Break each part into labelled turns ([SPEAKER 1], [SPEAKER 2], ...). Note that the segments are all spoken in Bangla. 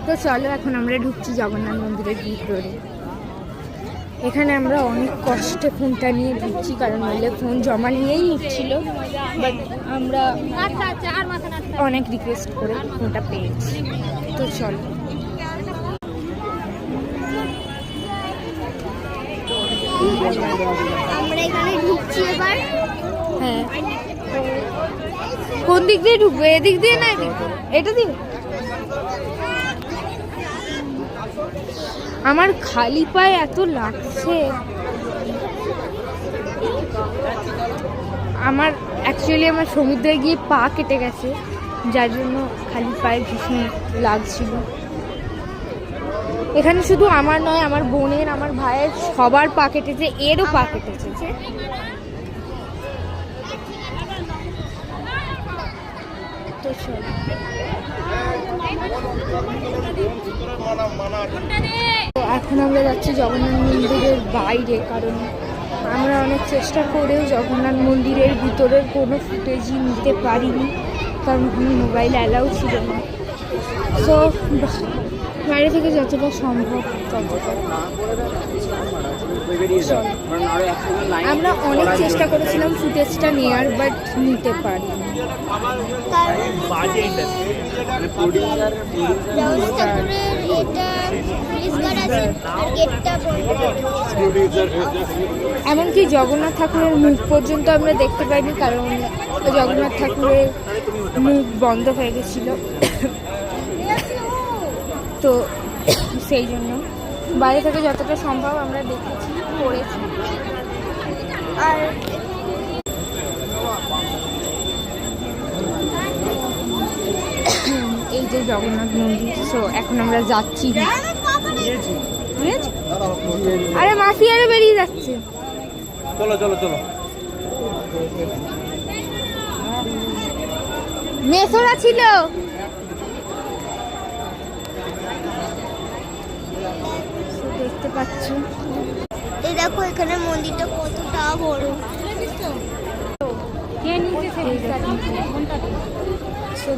[SPEAKER 1] তো চলো এখন আমরা ঢুকছি জগন্নাথ মন্দিরের ভিতরে। এখানে আমরা অনেক কষ্টে ফোনটা নিয়ে ঢুকছি, কারণ নইলে ফোন জমা নিয়েই উঠছিল, বাট আমরা অনেক রিকোয়েস্ট করে ফোনটা পেয়েছি। তো চলো
[SPEAKER 2] আমরা এখানে ঢুকছি এবার।
[SPEAKER 1] হ্যাঁ, কোন দিক দিয়ে ঢুকবো? এদিক দিয়ে না এদিক দিয়ে? এটা দিয়ে? আমার খালি পায়ে এত লাগছে। আমার অ্যাকচুয়ালি আমার সমুদ্রে গিয়ে পা কেটে গেছে, যার জন্য খালি পায়ে ভীষণ লাগছিল। এখানে শুধু আমার নয়, আমার বোনের, আমার ভাইয়ের সবার পা কেটেছে, এরও পা কেটেছে। তো চলো এখন আমরা যাচ্ছি জগন্নাথ মন্দিরের বাইরে, কারণ আমরা অনেক চেষ্টা করেও জগন্নাথ মন্দিরের ভিতরের কোনো ফুটেজই নিতে পারিনি, কারণ মোবাইল অ্যালাউ ছিল না। তো বাইরে থেকে যতটা সম্ভব ততটা। আমরা অনেক চেষ্টা করেছিলাম ফুটেজটা নেওয়ার, বাট নিতে পারিনি। এমনকি জগন্নাথ ঠাকুরের মুখ পর্যন্ত আমরা দেখতে পাইনি, কারণ জগন্নাথ ঠাকুরের মুখ বন্ধ হয়ে গেছিল। তো সেই জন্য বাইরে থেকে যতটা সম্ভব আমরা দেখেছি, করেছি। আর এই যে জগন্নাথ মন্দির। তো এখন আমরা যাচ্ছি। আরে মাসি আরে বেরিয়ে যাচ্ছে।
[SPEAKER 3] চলো চলো চলো।
[SPEAKER 1] মেসোরা ছিল। দেখতে পাচ্ছ,
[SPEAKER 2] এই দেখো এখানে মন্দিরটা কতটা বড়।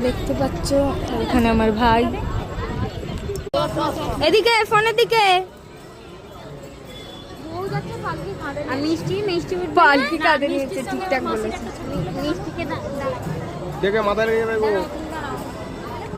[SPEAKER 1] দেখতে পাচ্ছ এখানে আমার ভাই, এদিকে ফোনের দিকে পালকি কাঁধে নিয়েছে, ঠিকঠাক বলেছে।
[SPEAKER 3] দেখে মাথায় লেগে যাবে।